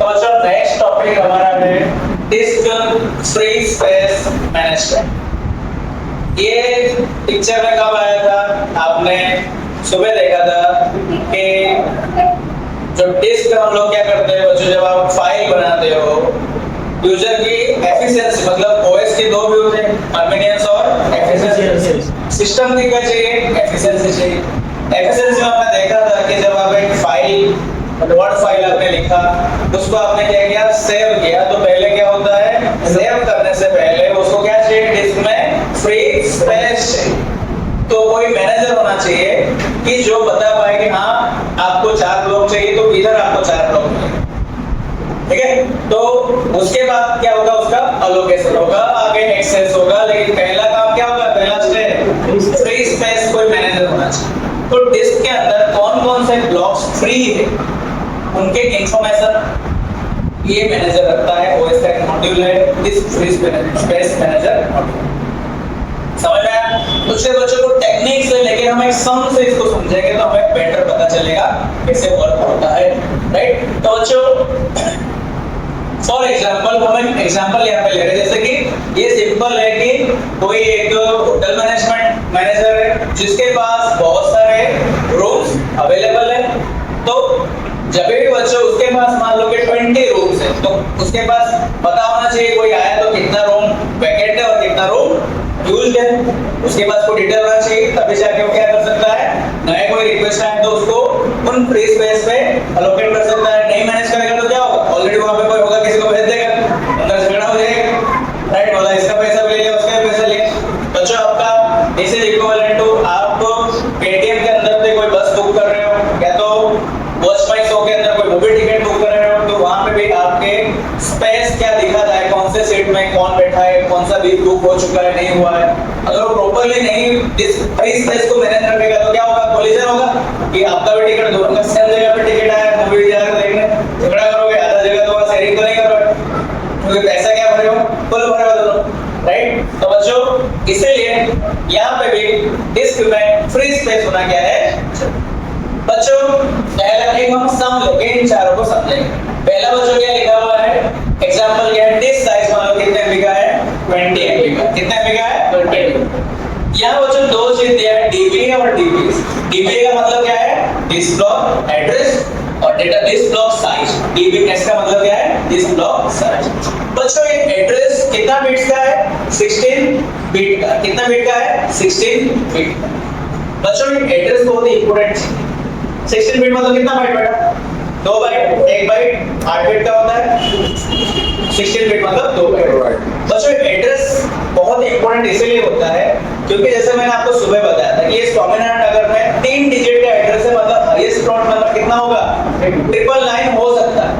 तो बच्चों next topic हमारा है डिस्क फ्री स्पेस मैनेजमेंट। ये पिक्चर में कब आया था? आपने सुबह देखा था कि जो डिस्क हम लोग क्या करते हैं बच्चों, जब आप फाइल बनाते हो, यूजर की एफिशिएंसी मतलब ओएस के दो व्यूज हैं, कन्वीनियंस और एफिशिएंसी। सिस्टम की क्या चाहिए? एफिशिएंसी चाहिए। एफिशिएंसी में आपने देखा था कि जब आप एक फाइल, वर्ड फाइल आपने लिखा, उसको आपने क्या किया? सेव किया। तो पहले क्या होता है, सेव करने से पहले उसको क्या चाहिए? डिस्क में फ्री स्पेस चाहिए। तो कोई मैनेजर होना चाहिए कि जो बता पाए कि हाँ आपको 4 ब्लॉक चाहिए तो इधर आपको 4 ब्लॉक चाहिए, ठीक है? तो उसके बाद क्या होगा? उसका अलोकेशन होगा, आगे एक्सेस होगा। लेकिन पहला काम क्या होगा? पहला स्टेप फ्री स्पेस कोई मैनेजर होना चाहिए। तो डिस्क के अंदर कौन-कौन से ब्लॉक्स फ्री है उनके इंफॉर्मेशन ये मैनेजर रखता है। ओएस का एक मॉड्यूल है disk free space manager module. समझ में आया? कुछ बच्चों को टेक्निक से लेके हम एक सम से इसको समझेंगे तो हमें बेटर पता चलेगा कैसे वर्क होता है, राइट? तो बच्चों फॉर एग्जांपल हम एक एग्जांपल यहाँ पे ले रहे हैं, जैसे कि ये सिंपल है कि कोई एक होटल मैनेजमेंट मैनेजर है जिसके पास बहुत सारे रूम्स अवेलेबल है। तो जब भी बच्चों उसके पास मान लो कि 20 रूम्स है, तो उसके पास पता होना चाहिए कोई आया तो कितना रूम वैकेंट है और कितना रूम यूज्ड है। उसके पास कोई डिटेल होना चाहिए, तभी जाके वो क्या कर सकता है, नया कोई रिक्वेस्ट आए तो उसको उन फ्री स्पेस पे अलोकेट कर सकता है। नहीं मैनेज करेगा तो क्या होगा? ऑलरेडी वहां पे कोई होगा, किसी को भेज देगा, अंदर झगड़ा हो जाएगा, राइट? बोला इसका पैसा भी ले लिया, उसका भी पैसा ले लिया। बच्चों आपका दिस इज इक्विवेलेंट टू आप पेटीएम के अंदर से कोई बस बुक कर रहे हो या तो वॉच माई शो के अंदर कोई मूवी टिकट बुक कर रहे हो, तो वहां पे भी आपके स्पेस क्या दिखा जाए, कौन से सीट में कौन बैठा है, कौन सा भी बुक हो चुका है, नहीं हुआ है। अगर वो प्रॉपर्ली नहीं इस फ्री स्पेस को मैनेज रखेगा तो क्या होगा? कोलिजन होगा कि आपका भी टिकट दोनों का सेम जगह पे टिकट आया, मूवी जाकर देखने झगड़ा करोगे, आधा जगह तो वहां शेयरिंग तो नहीं करोगे क्योंकि पैसा क्या भरे हो? फुल भरे हो दोनों, राइट? तो बच्चों इसीलिए यहाँ पे भी डिस्क में फ्री स्पेस होना क्या है? बच्चों पहला एक हम सम लेके इन चारों को समझेंगे। पहला बच्चों क्या लिखा हुआ है? एग्जांपल क्या है? डिस्क साइज मान लो कितने एमबी का है? 20 एमबी का। कितने एमबी का है? 20 एमबी। यहाँ बच्चों दो चीज दिया है, डीबीए और डीबीएस। डीबीए का मतलब क्या है? डिस्क ब्लॉक एड्रेस और data disk block size. DBS का मतलब क्या है? Disk block size. बच्चों ये एड्रेस कितना बिट्स का है? 16 बिट का। कितना बिट का है? 16 बिट का। बच्चों ये एड्रेस बहुत ही इंपॉर्टेंट है। 16 बिट मतलब कितना बाइट बेटा? 2 बाइट। 1 बाइट 8 बिट का होता है, 16 बिट मतलब 2 बाइट। बच्चों एड्रेस बहुत इंपॉर्टेंट इसलिए होता है क्योंकि जैसे मैंने आपको सुबह बताया था कि ये स्वामीनारायण नगर में 3 डिजिट का एड्रेस है, मतलब हाईएस्ट प्लॉट नंबर कितना होगा? 999 हो सकता है,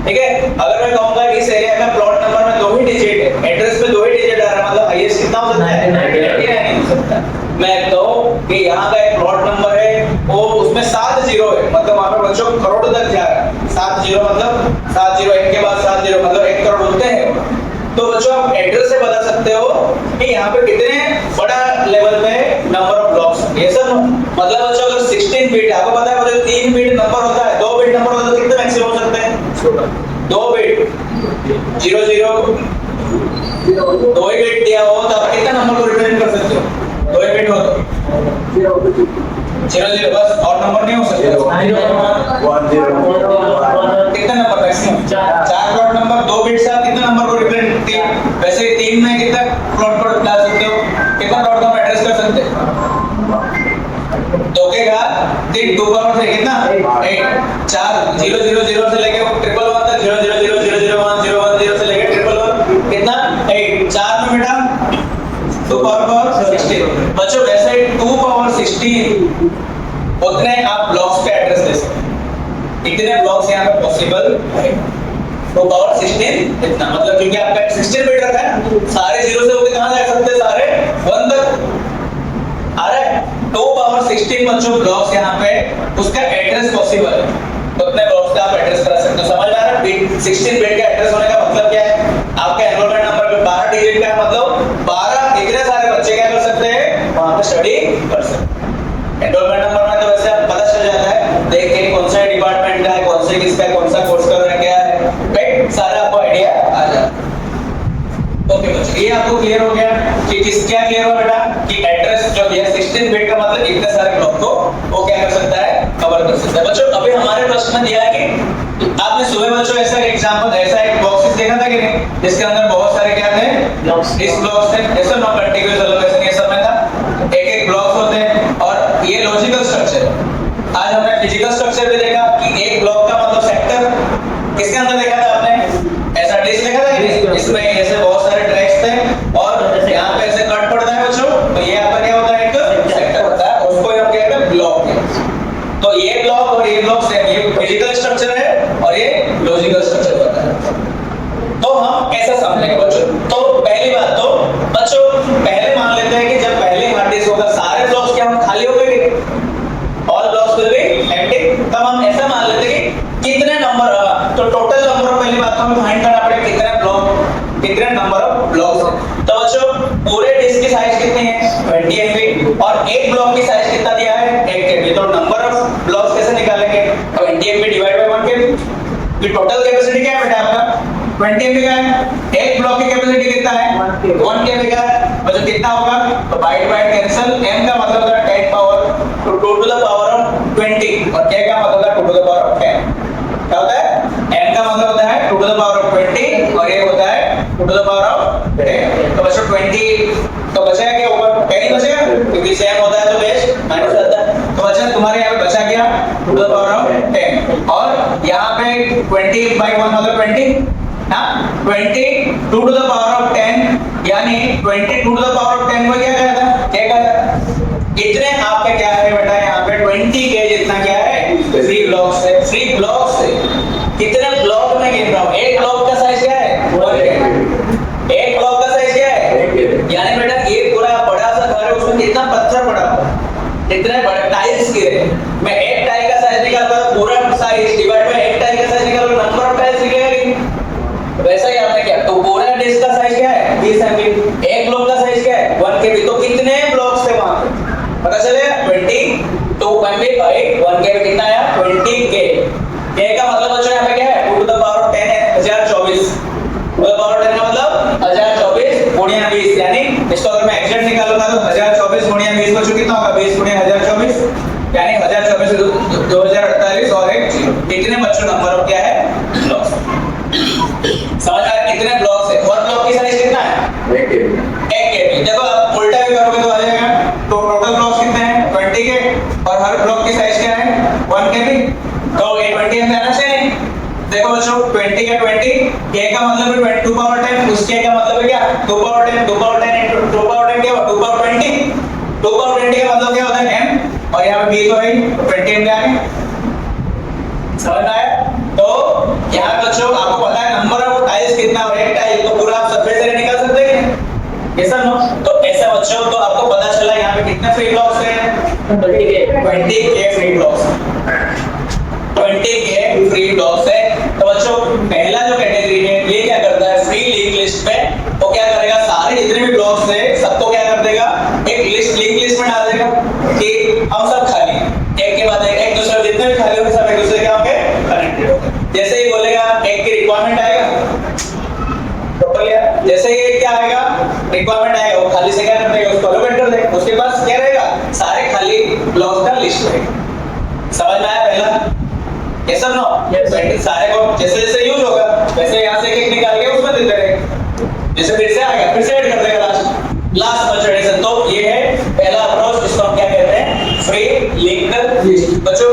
ठीक है? अगर मैं कहूंगा इस एरिया में प्लॉट नंबर में 2 ही डिजिट है, एड्रेस पे 2 ही डिजिट आ रहा है, मतलब हाईएस्ट कितना हो सकता है? 99 हो सकता है। मैं कहूं कि यहाँ का एक प्लॉट नंबर है वो उसमें 7 जीरो है, मतलब वहां पे बच्चों करोड़ तक जा रहा है। 7 जीरो मतलब 7 जीरो, एक के बाद 7 जीरो मतलब 1 करोड़ होते हैं। तो बच्चों आप एड्रेस से बता सकते हो कि यहाँ पे कितने बड़ा लेवल पे नंबर ऑफ ब्लॉक्स है। ये सब मतलब बच्चों अगर 16 बिट आपको पता है, मतलब 3 बिट नंबर होता है, 2 बिट नंबर होता है तो कितने मैक्सिमम हो सकते हैं? 2 बिट 00 2 ही बिट दिया हो तो आप कितना नंबर को रिप्रेजेंट कर सकते हो? 2 ही बिट हो तो 00 बस, और नंबर नहीं हो सकते। 10 कितना number maximum? 4 plot number 2 bit से आप कितना नंबर को रिप्रेजेंट? 3। वैसे 3 में कितना प्लॉट को डाल सकते हो? कितना प्लॉट का एड्रेस कर सकते हो? 2 के घात 3 2 पावर से कितना? 8। 4 000 से लेके 111 तक 000001010 से लेके 111 कितना? 8। 4 में बेटा 2 पावर 16। बच्चों वैसे 2 पावर 16 उतने आप ब्लॉक्स पे एड्रेस दे सकते हैं। इतने ब्लॉक्स यहाँ पे पॉसिबल है। 2 पावर 16 इतना मतलब क्योंकि आपका 16 बिट रखा है, सारे जीरो से होके कहां जा सकते हैं? सारे 1 तक आ रहा है। 2 पावर 16 बच्चों ब्लॉक्स यहाँ पे उसका एड्रेस पॉसिबल है, तो उतने ब्लॉक्स का आप एड्रेस करा सकते हो। समझ में आ रहा है? 16 बिट का एड्रेस होने का मतलब क्या है? आपका एनरोलमेंट नंबर पे 12 डिजिट का है, मतलब 12 इतने सारे बच्चे क्या कर सकते हैं? वहां पे स्टडी कर सकते हैं। एनरोलमेंट नंबर में तो वैसे पता चल जाता है, देख के कौन सा डिपार्टमेंट का है, कौन से किसका, कौन सा कोर्स का प्रोसेस है बच्चों। अभी हमारे प्रश्न में दिया है कि आपने सुबह बच्चों ऐसा एग्जांपल, ऐसा एक बॉक्सेस देखा था कि नहीं, जिसके अंदर बहुत सारे क्या थे, इस ब्लॉक्स थे, ऐसा नो कंटीन्यूअस एलोकेशन ये सब में था, एक एक ब्लॉक्स होते हैं और ये लॉजिकल स्ट्रक्चर। आज हमने फिजिकल स्ट्रक्चर भी देखा कि एक ब्लॉक का मतलब सेक्टर किसके अंदर देखा था आपने, ऐसा डिस्क देखा था कि नहीं, इसमें ऐसे बहुत सारे ट्रैक्स थे और यहाँ पे ऐसे कट पड़ता है बच्चों, तो ये आपका क्या होता है, एक सेक्टर होता है, उसको हम कहते हैं ब्लॉक है। तो ये ब्लॉक और ये ब्लॉक सेम, ये फिजिकल स्ट्रक्चर है और ये लॉजिकल स्ट्रक्चर होता है। तो हम कैसा समझेंगे बच्चों, तो पहली बात तो बच्चों पहले मान लेते हैं कि जब पहले हार्ड डिस्क होगा सारे ब्लॉक्स क्या हम खाली हो गए, all blocks will be empty. तब हम ऐसा मान लेते हैं कि कितने नंबर, तो टोटल नंबर ऑफ, पहली बात तो हमें फाइंड करना पड़ेगा कितने ब्लॉक, कितने नंबर ऑफ ब्लॉक्स हैं। तो बच्चों पूरे डिस्क की साइज कितनी है, 20 MB, और एक ब्लॉक की साइज कितना दिया है, 1 KB। तो नंबर ऑफ ब्लॉक्स कैसे निकालेंगे, 20 MB डिवाइड बाय 1 KB। तो टोटल कैपेसिटी क्या है बेटा आपका, 20 MB का है, एक ब्लॉक की कैपेसिटी कितना है, 1 KB का है। बच्चों कितना होगा, तो बाइट बाइट कैंसिल, m का मतलब होता है 10 पावर, तो 2 टू द पावर ऑफ 20, और k का मतलब होता है 2 टू द पावर ऑफ 10। क्या होता है, m का मतलब होता है 2 टू द पावर ऑफ 20 और ये होता है 2 टू द पावर ऑफ 10। तो बच्चों 20 तो बचेगा क्या, ऊपर 10 ही बचेगा क्योंकि सेम होता है तो बेस माइनस आता है। तो बच्चा तुम्हारे यहाँ पे बचा गया 2 टू द पावर ऑफ 10, और यहाँ पे 20 by 1 मतलब 20, हाँ 20 2 टू द पावर ऑफ 10, यानी 20 2 टू द पावर ऑफ 10 को क्या कहता है, क्या कहता है, इतने आपका क्या है बेटा, यहाँ पे 20 के जितना क्या है, 3 ब्लॉक्स है। 3 ब्लॉक्स है, कितने ब्लॉक में गिन रहा हूँ, एक ब्लॉक का साइज क्या है, 1 KB। एक ब्लॉक का साइज क्या है, यानी बेटा ये पूरा बड़ा सा घर है, उसमें कितना पत्थर पड़ा हुआ है, कितने बड़े टाइल्स गिरे, मैं एक टाइल का साइज निकालता हूं, पूरा साइज डिवाइड बाय एक टाइल का साइज निकालो, नंबर ऑफ टाइल्स निकलेगा नहीं। वैसा ही आपने क्या, तो पूरा डिस्क का साइज क्या है, 20 MB, एक ब्लॉक का साइज क्या है, 1 KB। तो कितने ब्लॉक्स थे वहां पे, पता चलेगा, 22 MB बाय 1 KB कितना आया, 20 K। K का मतलब बच्चों यहाँ पे क्या है, 2 टू द पावर ऑफ 10 है, 1024, 2 टू द पावर ऑफ 10 का मतलब 1024 गुणिया 20, यानी इसको अगर मैं एग्जैक्ट निकालूंगा तो 1024 गुणिया 20 बच्चों कितना होगा, 20 गुणिया 1024, यानी 1024 2048 और एक 0। कितने बच्चों नंबर ऑफ क्या है, ब्लॉक्स। समझ आया कितने ब्लॉक्स है, और ब्लॉक की साइज कितना है, 1 KB। देखो आप उल्टा भी करोगे तो आ जाएगा, तो टोटल ब्लॉक्स कितने हैं, 20 के, और हर ब्लॉक की साइज क्या है, 1 KB। तो ये 20 में आना चाहिए। देखो बच्चों 20 का 20, k का मतलब है 2 पावर 10, उस k का मतलब है क्या, 2 पावर 10, 2 पावर 10 into 2 पावर 10 क्या होगा, 2 पावर 20, 2 पावर 20 का मतलब क्या होता है m, और यहाँ पे b तो है 20 में आगे, समझ में आया। तो यहाँ बच्चों आपको पता है नंबर ऑफ टाइल्स कितना, और एक टाइल तो पूरा आप सरफेस एरिया निकाल सकते हैं कि ऐसा नो। तो ऐसा बच्चों तो आपको पता चला यहाँ पे कितने फ्री ब्लॉक्स हैं, 20 के फ्री ब्लॉक्स, 20 के फ्री ब्लॉक्स है। तो बच्चों पहला जो कैटेगरी है ये क्या करता है, फ्री लिंक लिस्ट में वो क्या करेगा, सारे जितने भी ब्लॉक्स है सबको क्या कर देगा, एक लिस्ट लिंक लिस्ट में डाल देगा कि हम सब खाली, एक के बाद एक दूसरे जितने भी खाली होंगे सब एक दूसरे के होंगे कनेक्टेड होंगे। जैसे ही बोलेगा एक की रिक्वायरमेंट आएगा, टोटल या जैसे ही क्या आएगा, रिक्वायरमेंट आएगा, वो खाली से क्या कर देगा, उसको अलोकेट कर देगा, उसके पास क्या रहेगा, सारे खाली ब्लॉक्स का लिस्ट रहेगा। समझ में आया पहला, ये सब नो, सारे को जैसे जैसे यूज होगा वैसे यहाँ से एक निकाल के उसमें देते रहेंगे, जैसे फिर से आ गया फिर से ऐड कर देगा लास्ट मल्टीप्लिकेशन। तो ये है पहला अप्रोच, इसको हम क्या कहते हैं, फ्री लिंक्ड लिस्ट। बच्चों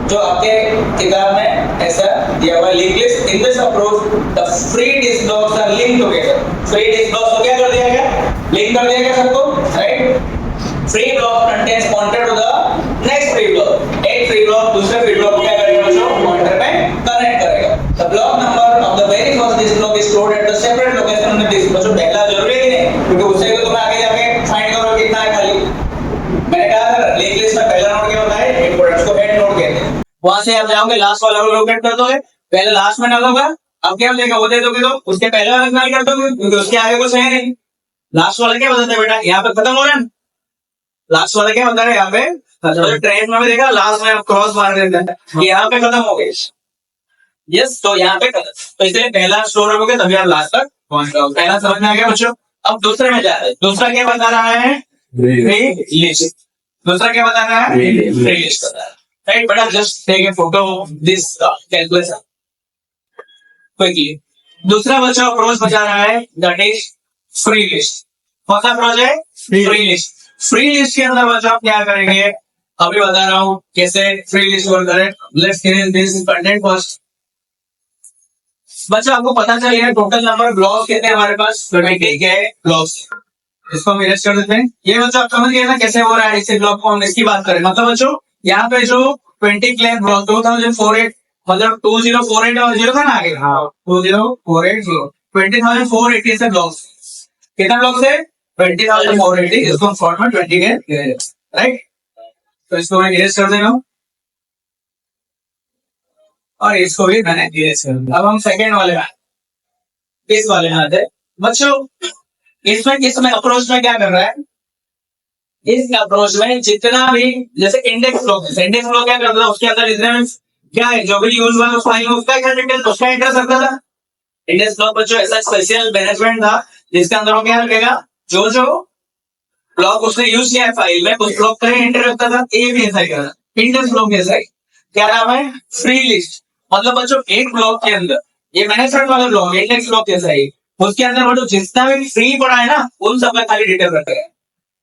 जो आपके किताब में ऐसा दिया हुआ है, link list, in this approach the free disk blocks are linked together. Free disk blocks को क्या कर दिया गया, लिंक कर दिया गया सबको, right. Free block contains pointer to the next free block, एक फ्री ब्लॉक दूसरे फ्री ब्लॉक को क्या करेगा बच्चों, पॉइंटर में कनेक्ट करेगा। The block number of the very first disk block is stored at the separate location on the disk. बच्चों पहला जरूरी है कि नहीं, क्योंकि उससे तो तुम्हें आगे जाके फाइंड करो कितना है खाली। मैंने कहा था लिंक लिस्ट में पहला नोड क्या होता है, इंपोर्टेंस को हेड नोड कहते हैं। वहां से आप जाओगे लास्ट वाला लोकेट कर दोगे, पहले लास्ट में डालोगे, अब क्या देगा वो दे दोगे, तो उसके पहले वाला नहीं कर दोगे क्योंकि उसके आगे कुछ है नहीं। लास्ट वाला क्या बताता है बेटा, यहाँ पे खत्म हो रहा है, लास्ट वाला क्या बता रहे हैं यहाँ पे, ट्रेन में भी देखा लास्ट में क्रॉस मार देता है, यहाँ पे खत्म हो गए, यस। तो यहाँ पे खत्म, तो इसलिए पहला स्टोर रखोगे तभी आप लास्ट तक पहुंच जाओगे। पहला समझ में आ गया बच्चों। अब दूसरे में जा रहे हैं, दूसरा क्या बता रहा है, फ्री लिस्ट। दूसरा क्या बता रहा है, फ्री लिस्ट बता रहा है। राइट बेटा, just take a photo of this calculation quickly. दूसरा बच्चा अप्रोच बचा रहा है, दैट इज फ्री लिस्ट। कौन सा अप्रोच है? Free list. फ्री लिस्ट के अंदर बच्चा आप क्या करेंगे, अभी बता रहा हूं कैसे फ्री लिस्ट वर्क करें। Let's create this content first. बच्चा आपको पता चल गया टोटल नंबर ब्लॉक्स कितने हमारे पास, 20 के ब्लॉक्स। इसको हम इरेज कर देते हैं। ये बच्चा आप समझ गए ना कैसे हो रहा है इससे ब्लॉक को हम इसकी बात करें। मतलब बच्चों यहाँ पे जो 20 क्लियर ब्लॉक 2048 मतलब 2048 और 0 था ना आगे, हाँ 20480 20,480 से ब्लॉक्स। कितना ब्लॉक से? 20,480। इसको हम शॉर्ट में 20 के, राइट। तो इसको मैं इरेज कर दे रहा हूँ और इसको भी मैंने इरेज कर दिया। अब हम सेकेंड वाले में, इस वाले में आते हैं बच्चों। इसमें अप्रोच में क्या कर रहा है, इस अप्रोच में जितना भी जैसे इंडेक्स फ्लो क्या करता था, उसके अंदर इतने क्या है जो भी यूज हुआ उस फाइल में उसका क्या डिटेल, उसका एड्रेस रखता था। इंडेक्स फ्लो बच्चों ऐसा स्पेशल मैनेजमेंट था जिसके अंदर वो क्या रखेगा, जो जो ब्लॉक उसने यूज किया है फाइल में उस ब्लॉक का एंटर रखता था। ये भी ऐसा ही करना, इंडेक्स ब्लॉक ऐसा ही। क्या नाम है? Free list. मतलब बच्चों एक ब्लॉक के अंदर ये मैनेजमेंट वाला ब्लॉक इंडेक्स ब्लॉक जैसा ही, उसके अंदर बच्चों जितना भी फ्री पड़ा है ना उन सब में खाली डिटेल रखेगा।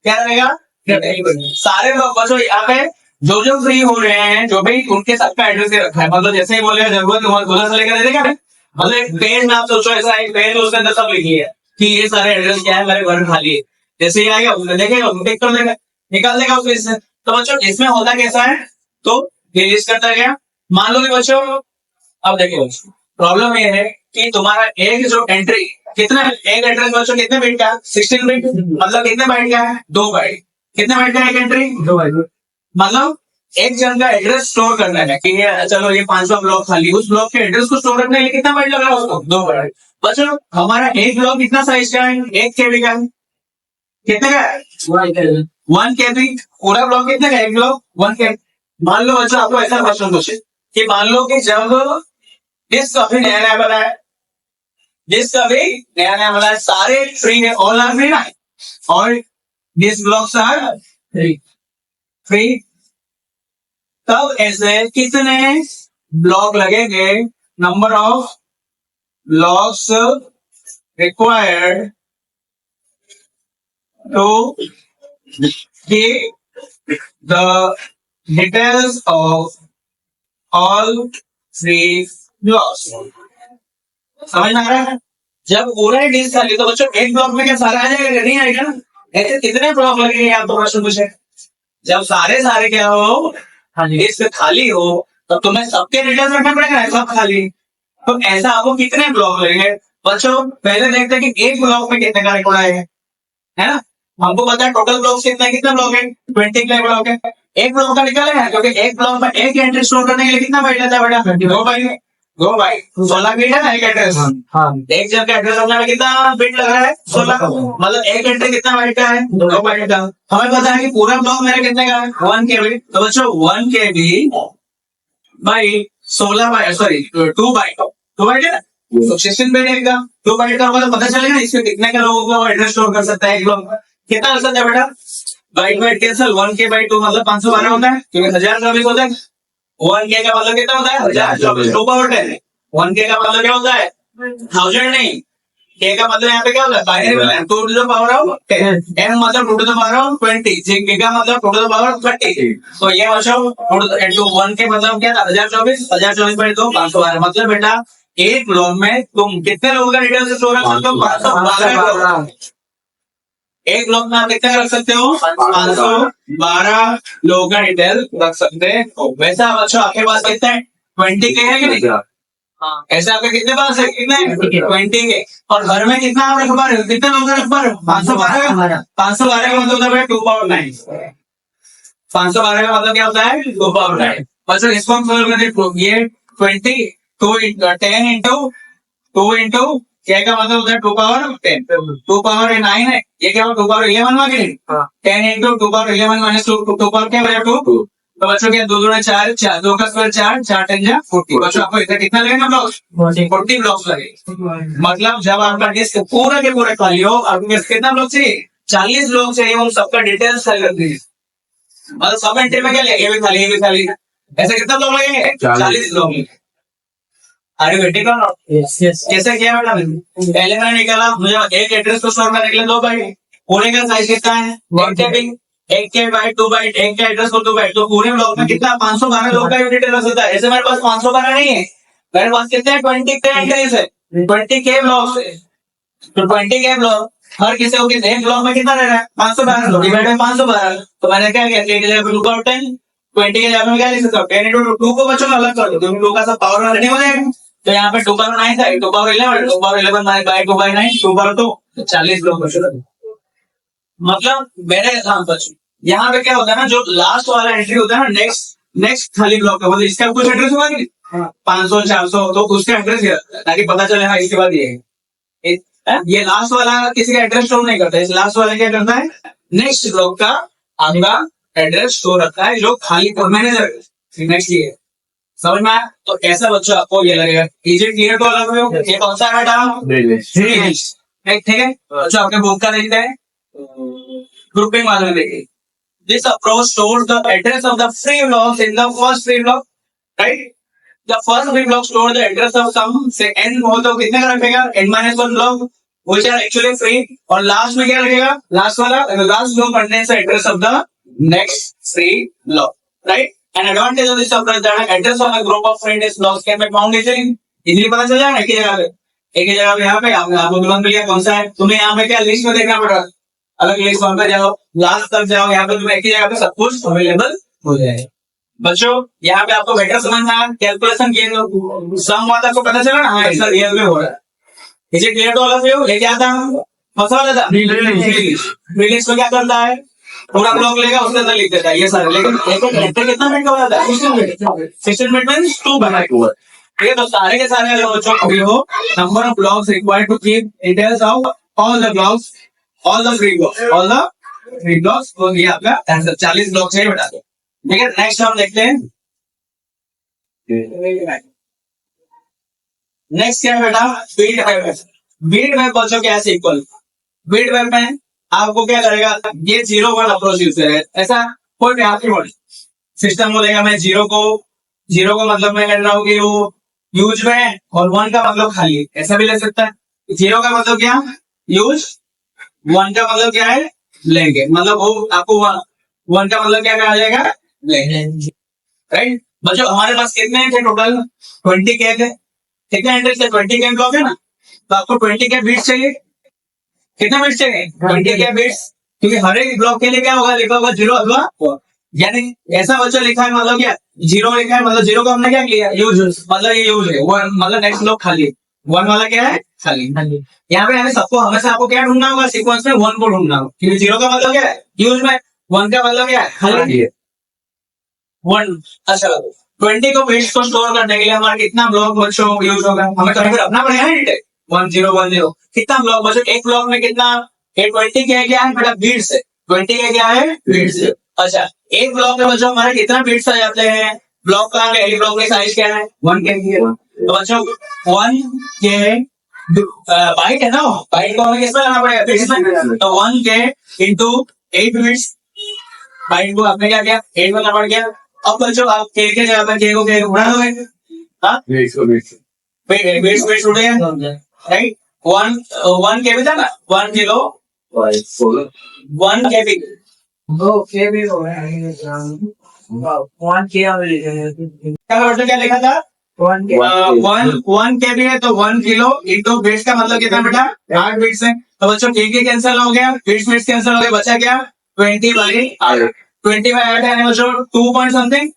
क्या रहेगा? सारे लोग बच्चों यहाँ पे जो जो फ्री हो रहे हैं जो भी उनके सबका एड्रेस रखा है। मतलब जैसे ही बोलेगा जरूरत उधर से लेकर दे देगा। मतलब एक पेज में आप सोचो ऐसा एक पेज उसके अंदर सब लिखी है कि ये सारे एड्रेस क्या है, मेरे घर खाली है। जैसे ही आएगा उसने देखेगा टिक कर देगा, निकाल देगा उसको इससे। तो बच्चों इसमें होता कैसा है, तो ये लिस्ट करता गया। मान लो कि बच्चों अब देखिए प्रॉब्लम ये है कि तुम्हारा एक जो एंट्री कितना, एक एड्रेस बच्चों कितने बाइट का? 16 बिट। मतलब कितने बाइट का है? 2 बाइट। कितने बाइट का एक एंट्री? 2 बाइट। मतलब एक जन का एड्रेस स्टोर करना है कि ये चलो ये 500 ब्लॉक खाली, उस ब्लॉक के एड्रेस को स्टोर करने के लिए कितना बाइट लग रहा है उसको? 2 बाइट। बच्चों हमारा एक ब्लॉक कितना साइज का है? 1 KB का। कितने का है? 1 KB। पूरा ब्लॉक कितने का? एक ब्लॉक 1 KB। मान लो बच्चों आपको ऐसा क्वेश्चन पूछे कि मान लो कि जब डिस्क अभी नया बना है, डिस्क अभी नया बना है, सारे फ्री है, ऑल आर फ्री ना, और दिस ब्लॉक्स आर फ्री। तब ऐसे कितने ब्लॉक लगेंगे? Number of blocks required to give the details of all free blocks. समझ में आ रहा है? जब पूरा ही डिस्क खाली तो बच्चों एक ब्लॉक में क्या सारा आ जाएगा? नहीं आएगा ना। ऐसे कितने ब्लॉक लगेंगे आप तो प्रश्न पूछे। जब सारे क्या हो, डिस्क खाली हो, तो तुम्हें सबके डिटेल्स रखना पड़ेगा, सब खाली। तो ऐसा आपको कितने ब्लॉक लगेंगे? बच्चों पहले देखते हैं कि एक ब्लॉक में कितने का रिकॉर्ड आएगा, है ना। हमको पता है टोटल ब्लॉक कितना ब्लॉक है? 20 के ब्लॉक है। एक ब्लॉक का निकालेगा क्योंकि एक ब्लॉक में एक एंट्री स्टोर करने के लिए कितना बाइट लेता है बेटा? 2 बाइट। 16 बिट है ना एक एड्रेस। एक जन का एड्रेस रखने में कितना बिट लग रहा है? 16। मतलब एक एंट्री कितना बाइट का है? 2 बाइट का। हमें पता है कि पूरा ब्लॉक मेरा कितने का है? 1 KB। तो बच्चों 1 KB by 16 byte, sorry 2 byte, 2 byte है ना, तो 16 बिट है का 2 बाइट का होगा तो पता चलेगा इसमें कितने का लोगों को एड्रेस स्टोर कर सकता है एक ब्लॉक में। कितना कर सकता है बेटा? Byte byte cancel, 1 K by 2 मतलब 512 होता है क्योंकि 1024 होता है। 1 K का मतलब कितना होता है? 1024। 2 पावर 10। 1 K का मतलब क्या होता है? 1000 नहीं, K का मतलब यहाँ पे क्या होता है? Binary 2 to the power of 10, M मतलब 2 to the power of 20, G का मतलब 2 to the power of 30। तो ये बच्चों 1 K मतलब क्या था? 1024। 1024 बाई 2 512। मतलब बेटा एक ब्लॉक में तुम कितने लोगों का डिटेल स्टोर कर सकते हो? 512। एक ब्लॉक में आप कितना रख सकते हो? 512 लोगों का डिटेल रख सकते हो। वैसा बच्चों आपके पास कितने 20 के है कि नहीं? ऐसे आपके कितने पास है? कितने 20 के। और घर में कितना आप रख पा रहे हो? कितने लोगों का रख पा रहे हो? 512। 512 का मतलब होता है 2 पावर 9। 512 का मतलब क्या होता है? 2 पावर 9। बच्चों इसको हम सोल्व करते ये 20 10 इंटू 2 इंटू क्या का मतलब होता है 2 पावर 10। 2 पावर 9 है, ये क्या होगा 2 पावर 11 हुआ कि नहीं? 10 इंटू 2 पावर 11 माइनस 2 पावर क्या बचा 2। तो बच्चों क्या 2 दूना 4, 2 का स्क्वायर 4, 4 10 जा 40। बच्चों आपको इतना कितना लगेगा ब्लॉक्स? 40 ब्लॉक्स लगे। मतलब जब आपका डिस्क पूरा के पूरा खाली हो, आपके कितना ब्लॉक चाहिए? 40 ब्लॉक चाहिए। हम सबका डिटेल्स खाली कर दीजिए। मतलब सब एंट्री में क्या लिया? ये भी खाली, ये भी खाली। ऐसे कितना ब्लॉक लगेंगे? 40 ब्लॉक लगेंगे। अरे बेटे का कैसे किया बेटा मैंने? पहले मैंने निकाला, मुझे एक एड्रेस को स्टोर करने के लिए 2 बाइट। पूरे का साइज कितना है? 1 के बाइट 2 बाइट, एक के एड्रेस को 2 बाइट, तो पूरे ब्लॉक में कितना? 512 लोग का यूनिट एड्रेस होता है। ऐसे मेरे पास 512 नहीं है, मेरे पास कितने हैं? 20 के एड्रेस है, 20 के ब्लॉक है। तो 20 के ब्लॉक, हर किसी को एक ब्लॉक में कितना रह रहा है? 512 लोग डिवाइड बाय 512। तो मैंने क्या किया, के जगह पे 2/10, 20 के जगह में क्या लिख सकता हूँ? 10 into 2 को बच्चों में अलग कर दो, क्योंकि 2 का सब पावर नहीं हो जाएगा। तो यहाँ पे 2/9 था, 2/11, 2/11 बाय 2/9, 2/2, 40 लोग बच्चों। मतलब मेरे एग्जाम्पल यहाँ पे क्या होता है ना, जो लास्ट वाला एंट्री होता है ना, नेक्स्ट खाली ब्लॉक का, मतलब इसका कुछ एड्रेस होगा कि 500 400, तो उसका एड्रेस ताकि पता चले हाँ इसके बाद ये लास्ट वाला किसी का एड्रेस स्टोर नहीं करता है। इस लास्ट वाला क्या करता है, नेक्स्ट ब्लॉक का आपका एड्रेस स्टोर रखता है, जो खाली मैनेजर नेक्स्ट ये समझ में आया। तो ऐसा बच्चों आपको ये लगेगा। इज इट क्लियर टू अलग हो? ये कौन सा बेटा? ठीक है बच्चों, आपके बुक का देखते हैं, ग्रुपिंग वाले में देखिए। This approach stores the address of the free blocks in the first free block, right? The first free block store the address of some say n हो तो कितने का रखेगा? n-1 block which are actually free। और last में क्या रखेगा? Last वाला last block contains the address of the next free block, right? An advantage of this approach that address of a group of friends blocks can be found easily। Easily पता चल जाएगा एक ही जगह पे, एक ही जगह पे। यहाँ पे आपको तुरंत मिल गया कौन सा है। तुम्हें यहाँ पे क्या लिस्ट में देखना पड़ रहा है, अलग लिस्ट वहां पे जाओ, लास्ट तक जाओ, यहाँ पे तुम्हें एक ही जगह पे सब कुछ अवेलेबल हो जाएगा। बच्चों यहाँ पे आपको बेटर समझना है, कैलकुलेशन किए सम वाला को पता चला ना, हाँ ऐसा रियल में हो रहा है। इसे clear to all of you? ये क्या था? फंसा वाला था। रिलीज में क्या करता है, पूरा ब्लॉक लेगा, उसके अंदर लिख देता है ये सारे। लेकिन कितना मिनट का हो जाता है? 16 मिनट में 2 बाय 2। ठीक है, तो सारे के सारे बच्चों अभी हो number of blocks required to keep details of all the blocks, all the free blocks. तो ये आपका आंसर 40 ब्लॉक है बेटा। ठीक है, नेक्स्ट हम देखते हैं। नेक्स्ट क्या है बेटा? Beat web. बीट वेब बच्चों क्या है? इक्वल बीट वेब में आपको क्या करेगा, ये 0-1 अप्रोच यूज करेगा। ऐसा कोई भी आपकी सिस्टम बोलेगा मैं जीरो को मतलब मैं कर रहा हूँ कि वो यूज में, और 1 का मतलब खाली, ऐसा भी ले सकता है। 0 का मतलब क्या? यूज। 1 का मतलब क्या है? लेंगे। मतलब वो आपको 1 का मतलब क्या कहा जाएगा? लेंगे, राइट। बच्चों हमारे पास कितने थे टोटल? 20 के थे। कितने एंट्रीज थे? 20 के ब्लॉक है ना, तो आपको 20 के बीट्स चाहिए। कितने बीट्स चाहिए? 20 के बीट्स, क्योंकि हर एक ब्लॉक के लिए क्या होगा? लिखा होगा 0 अथवा, यानी ऐसा बच्चों लिखा है मतलब क्या? 0 लिखा है मतलब 0 को हमने क्या किया? यूज, मतलब ये यूज है। 1 मतलब नेक्स्ट ब्लॉक खाली, 1 वाला क्या है? खाली। यहाँ पे हमें सबको हमेशा आपको क्या ढूंढना होगा? सीक्वेंस में 1 को ढूंढना होगा, क्योंकि 0 का मतलब क्या है? यूज में, 1 का मतलब क्या है? खाली 1। अच्छा 20 को बिट्स को स्टोर करने के लिए हमारा कितना ब्लॉक बच्चों यूज होगा? हमें कभी रखना पड़ेगा ना 10 0 1 0। कितना ब्लॉक बच्चों? एक ब्लॉक में कितना? 20 के क्या है बेटा? बीट्स है। 20 के क्या है? बीट्स। अच्छा एक ब्लॉक में बच्चों हमारे कितना बीट्स आ जाते हैं? ब्लॉक का एक ब्लॉक का साइज क्या है? 1 के। तो बच्चों 1 के बाइट है ना, बाइट को हमें किसमें लाना पड़ेगा? बिट्स में। तो 1 के इंटू 8 बिट्स, बाइट को आपने क्या किया? 8 में लाना पड़ गया। अब बच्चों आप के जगह पर के को उड़ा दोगे, हाँ बिट्स उड़ गया, राइट। 1 के भी था ना, 1 किलो 1 के भी हो रहा है। 1 क्या लिखा था? 1 के भी है, तो 1 किलो इंटू बिट्स का मतलब कितना बेटा? 8 बिट्स है। तो बच्चों के कैंसिल हो गया, बिट्स कैंसिल हो गया, बचा क्या? 20/8। 20/8 है बच्चों 2 पॉइंट समथिंग,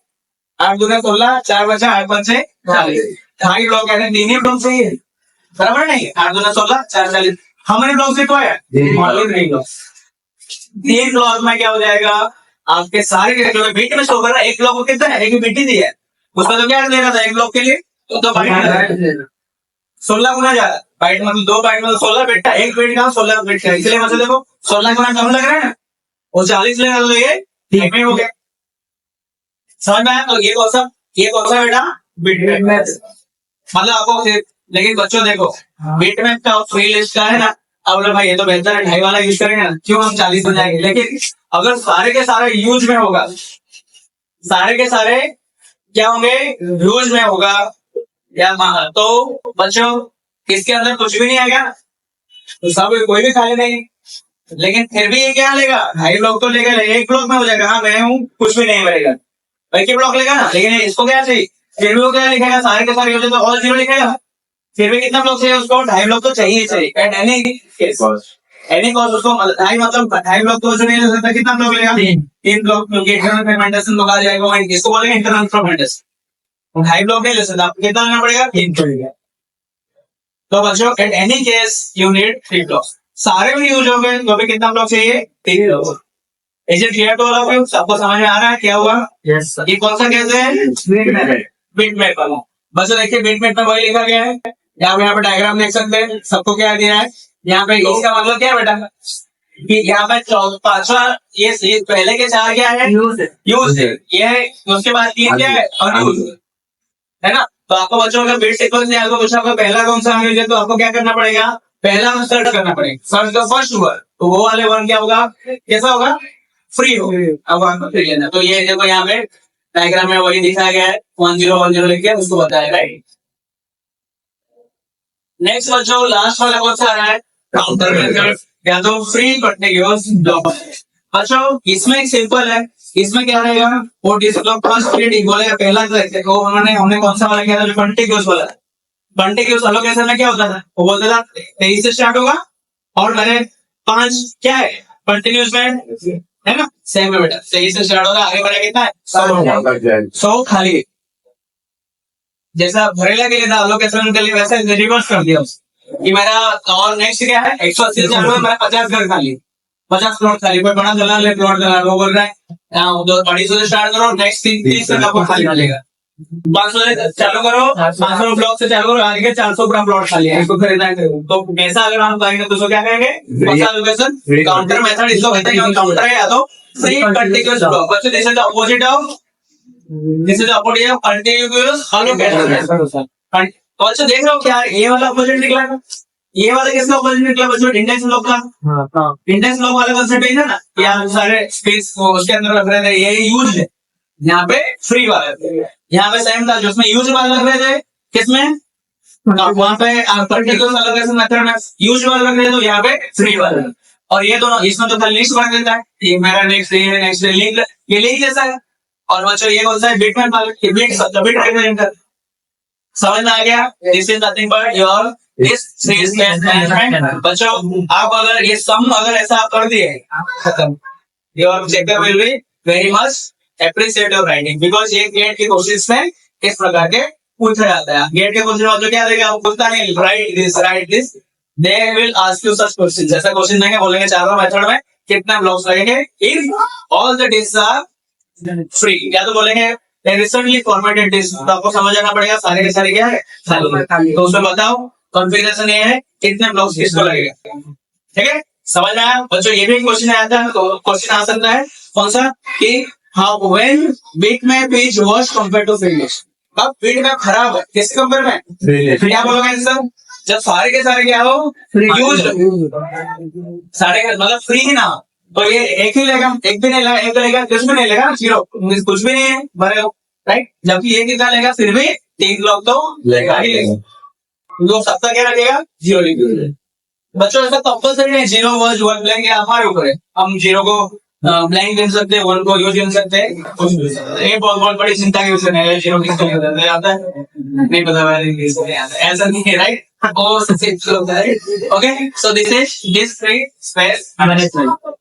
8 दूना 16, 4 बचा, 8 पंचे 40। ढाई ब्लॉक है, 3 ही ब्लॉक चाहिए, बराबर नहीं? 8 दूना 16, 4 40। हमने ब्लॉक लिखवाया 3 ब्लॉक में क्या हो जाएगा? आपके सारे जो बीट में शो कर रहा है, एक ब्लॉक को कितना है? एक बीट ही दी है, उसका तो क्या लेना था एक ब्लॉक के लिए? तो बाइट 16 गुना ज्यादा, बाइट मतलब 2 बाइट मतलब 16 बिट का, एक बिट का 16 बिट का, इसलिए मतलब देखो 16 गुना कम लग रहा है ना, वो 40 लेना, तो ये ठीक में हो गया। समझ में आया? तो ये कौन सा बेटा? Bit map. मतलब आपको, लेकिन बच्चों देखो बिट मैप का फ्री लिस्ट का है ना, अब भाई ये तो बेहतर है 2.5 वाला यूज करेंगे ना, क्यों हम 40 हो जाएंगे। लेकिन अगर सारे के सारे यूज में होगा, सारे के सारे क्या होंगे, ह्यूज में होगा या तो बच्चों इसके अंदर कुछ भी नहीं आएगा तो सब कोई भी खाली नहीं, लेकिन फिर भी ये क्या लेगा, 2.5 ब्लॉक तो लेगा, एक ब्लॉक में हो जाएगा। हाँ मैं हूँ, कुछ भी नहीं मिलेगा, एक ही ब्लॉक लेगा ना, लेकिन इसको क्या चाहिए, फिर भी वो क्या लिखेगा, सारे के सारे हो जाए तो ऑल 0 लिखेगा, फिर भी कितना ब्लॉक चाहिए उसको, 2.5 ब्लॉक तो चाहिए ही चाहिए। एंड एनी कॉस्ट उसको 2.5 मतलब 2.5 ब्लॉक तो नहीं ले सकता, कितना ब्लॉक लेगा, 3 ब्लॉक, क्योंकि इंटरनल फर्मेंटेशन लोग आ जाएगा, इसको बोलेंगे इंटरनल फर्मेंटेशन। 2.5 ब्लॉक नहीं ले सकता, आपको कितना लेना पड़ेगा, 3 पड़ेगा। तो बच्चों at any case you need 3 blocks, सारे भी यूज हो गए तो भी कितना ब्लॉक चाहिए, 3 block. Is it clear to all of you, सबको समझ में आ रहा है क्या हुआ? Yes sir. ये कौन सा केस है, बिटमैप वाला। बस देखिए बिटमैप में वही लिखा गया है, यहाँ पे डायग्राम देख सकते हैं, सबको क्या दिया है यहाँ पे, इसका मतलब क्या है बेटा कि यहाँ पे 5वां ये पहले के 4 क्या है, यूज ये है, उसके बाद 3 क्या है, अनयूज है ना। तो आपको बच्चों अगर बिट सीक्वेंस आपको पूछा आपको पहला कौन सा अनयूज है, तो आपको क्या करना पड़ेगा, पहला सर्च करना पड़ेगा, सर्च द फर्स्ट वन, तो वो वाले वन क्या होगा, कैसा होगा, फ्री हो। अब आपको फ्री लेना, तो ये देखो यहाँ पे डायग्राम में वही दिखाया गया है, 1010 लिख के उसको बताया, राइट। नेक्स्ट बच्चों लास्ट वाला कौन सा आ रहा है, काउंटर मेथड या तो फ्री कॉन्टिग्युअस ब्लॉक। बच्चों इसमें एक सिंपल है, इसमें क्या रहेगा, वो डिस्क फर्स्ट स्प्लिट इक्वल है, पहला वो हमने कौन सा वाला किया था, जो कॉन्टिग्युअस वाला। कॉन्टिग्युअस एलोकेशन में क्या होता था, वो बोलता था 23 से स्टार्ट होगा और मैंने 5 क्या है कंटिन्यूस में है ना, सेम है बेटा, 23 से स्टार्ट होगा, आगे बढ़ा कितना है 100 खाली, जैसा भरेला के लिए था एलोकेशन के लिए वैसे रिवर्स कर दिया कि मेरा, और नेक्स्ट क्या है 180 से चालू है, मैं 50 घर खाली, 50 प्लॉट खाली, कोई बड़ा दलाल है प्लॉट दलाल वो बोल रहा है 250 से स्टार्ट करो, नेक्स्ट 30 तक आपको खाली मिलेगा, 500 से चालू करो, 500 ब्लॉक से चालू करो, आगे 400 ग्राम प्लॉट खाली है, इसको खरीदना है। तो पैसा अगर हम करेंगे तो उसको क्या कहेंगे, काउंटर मेथड, इसको कहते हैं काउंटर है, या तो फ्री कंटिन्यूअस ब्लॉक। बच्चों this is the opposite of, this is opposite of continuous allocation. बच्चों देख रहे हो क्या, ये वाला अपोजिट निकला ना, ये वाला किसका अपोजिट निकला बच्चों, इंडेक्स ब्लॉक का। इंडेक्स ब्लॉक वाला कॉन्सेप्ट है ना, यहाँ सारे स्पेस उसके अंदर रख रहे थे, ये यूज है, यहाँ पे फ्री वाला थे, यहाँ पे सेम था, जो उसमें यूज वाला रख रहे थे, किसमें वहां पे पर्टिकुलर एलोकेशन मेथड में यूज वाला रख रहे थे, तो यहाँ पे फ्री वाला। और ये दोनों इसमें तो लिस्ट बना देता है, ये मेरा नेक्स्ट है, नेक्स्ट लिंक, ये लिंक जैसा है। और बच्चों ये कौन सा है, बिटमैप वाला, ये बिट रिप्रेजेंटर, समझ में आ गया, this is nothing but your this three space management. बच्चों आप अगर ये सम अगर ऐसा आप कर दिए खत्म, your checker will be very much appreciate your writing, because ये गेट के क्वेश्चंस में इस प्रकार के पूछा जाता है। गेट के क्वेश्चन जो क्या देगा, आपको पूछता है right this, they will ask you such question, जैसा क्वेश्चन देंगे बोलेंगे चारों मेथड में कितना ब्लॉक्स लगेंगे, if all the disk are free, या तो बोलेंगे रिसेंटली फॉर्मेटेड डिस्क, तो आपको समझ आना पड़ेगा सारे के सारे क्या है खाली, तो उसमें बताओ कॉन्फ़िगरेशन ये है, कितने ब्लॉक्स किसको लगेगा, ठीक है, समझ में आया बच्चों। ये भी क्वेश्चन आया था, तो क्वेश्चन आ सकता है कौन सा कि how when bitmap is worst compare to finish, अब बिटमैप खराब है किसके कंपेयर में, क्या बोलोगे आंसर, जब सारे के सारे क्या हो यूज, सारे का मतलब फ्री ही ना, तो ये एक ही लेगा, एक भी नहीं लेगा, एक लेगा, कुछ भी नहीं लेगा, 0 कुछ भी नहीं है भरे हो, राइट। जबकि ये कितना लेगा, फिर भी 3 ब्लॉक तो लेगा ही लेगा, तो सबका क्या लगेगा 0 लिखेगा। बच्चों ऐसा कंपल्सरी नहीं 0 वर्ड 1 ब्लैंक, या हमारे ऊपर है, हम 0 को ब्लैंक गिन सकते हैं, 1 को यूज गिन सकते हैं, ये बहुत बड़ी चिंता की विषय है, 0 किसको आता है नहीं पता, ऐसा नहीं है, right. Okay, so this is this free space management.